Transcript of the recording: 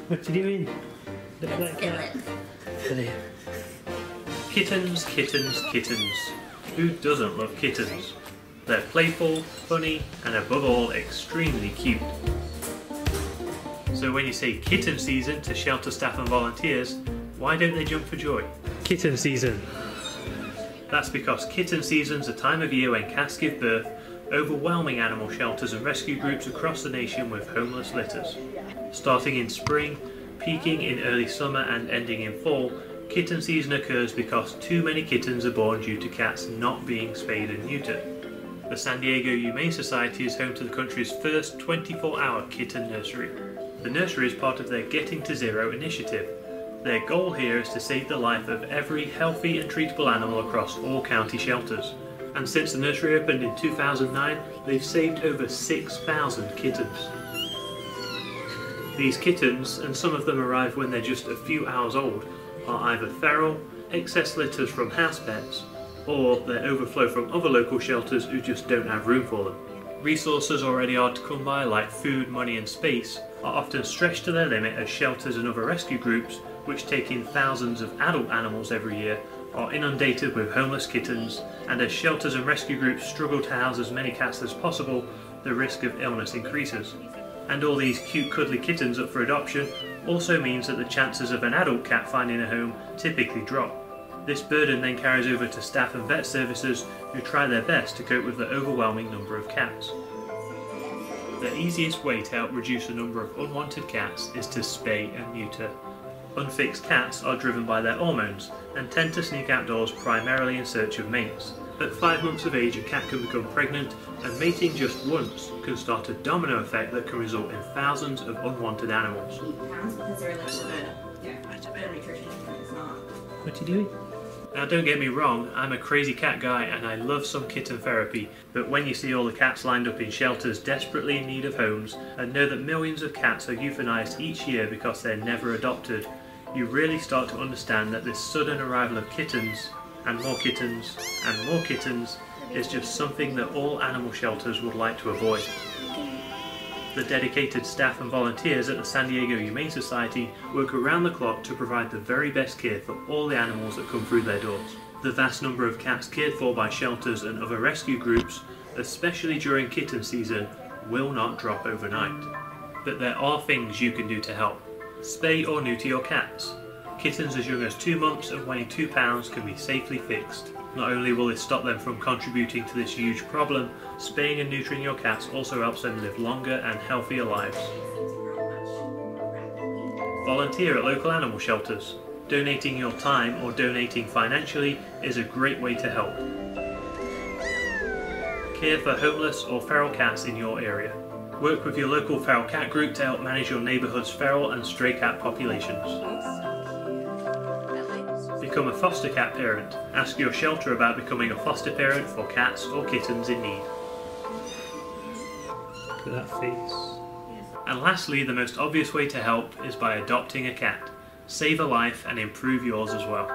What are you doing? Look at that cat. Kittens, kittens, kittens. Who doesn't love kittens? They're playful, funny, and above all, extremely cute. So when you say kitten season to shelter staff and volunteers, why don't they jump for joy? Kitten season. That's because kitten season's a time of year when cats give birth, overwhelming animal shelters and rescue groups across the nation with homeless litters. Starting in spring, peaking in early summer and ending in fall, kitten season occurs because too many kittens are born due to cats not being spayed and neutered. The San Diego Humane Society is home to the country's first 24-hour kitten nursery. The nursery is part of their Getting to Zero initiative. Their goal here is to save the life of every healthy and treatable animal across all county shelters. And since the nursery opened in 2009, they've saved over 6,000 kittens. These kittens, and some of them arrive when they're just a few hours old, are either feral, excess litters from house pets, or they overflow from other local shelters who just don't have room for them. Resources already hard to come by, like food, money and space, are often stretched to their limit as shelters and other rescue groups, which take in thousands of adult animals every year, are inundated with homeless kittens, and as shelters and rescue groups struggle to house as many cats as possible, the risk of illness increases. And all these cute cuddly kittens up for adoption also means that the chances of an adult cat finding a home typically drop. This burden then carries over to staff and vet services who try their best to cope with the overwhelming number of cats. The easiest way to help reduce the number of unwanted cats is to spay and neuter. Unfixed cats are driven by their hormones and tend to sneak outdoors primarily in search of mates. At 5 months of age, a cat can become pregnant, and mating just once can start a domino effect that can result in thousands of unwanted animals. Because they're like nutrition, it's not. What are you doing? Now don't get me wrong, I'm a crazy cat guy and I love some kitten therapy, but when you see all the cats lined up in shelters desperately in need of homes, and know that millions of cats are euthanized each year because they're never adopted, you really start to understand that this sudden arrival of kittens, and more kittens, and more kittens, is just something that all animal shelters would like to avoid. The dedicated staff and volunteers at the San Diego Humane Society work around the clock to provide the very best care for all the animals that come through their doors. The vast number of cats cared for by shelters and other rescue groups, especially during kitten season, will not drop overnight. But there are things you can do to help. Spay or neuter your cats. Kittens as young as 2 months and weighing 2 pounds can be safely fixed. Not only will this stop them from contributing to this huge problem, spaying and neutering your cats also helps them live longer and healthier lives. Volunteer at local animal shelters. Donating your time or donating financially is a great way to help. Care for homeless or feral cats in your area. Work with your local feral cat group to help manage your neighbourhood's feral and stray cat populations. Become a foster cat parent. Ask your shelter about becoming a foster parent for cats or kittens in need. Look at that face. And lastly, the most obvious way to help is by adopting a cat. Save a life and improve yours as well.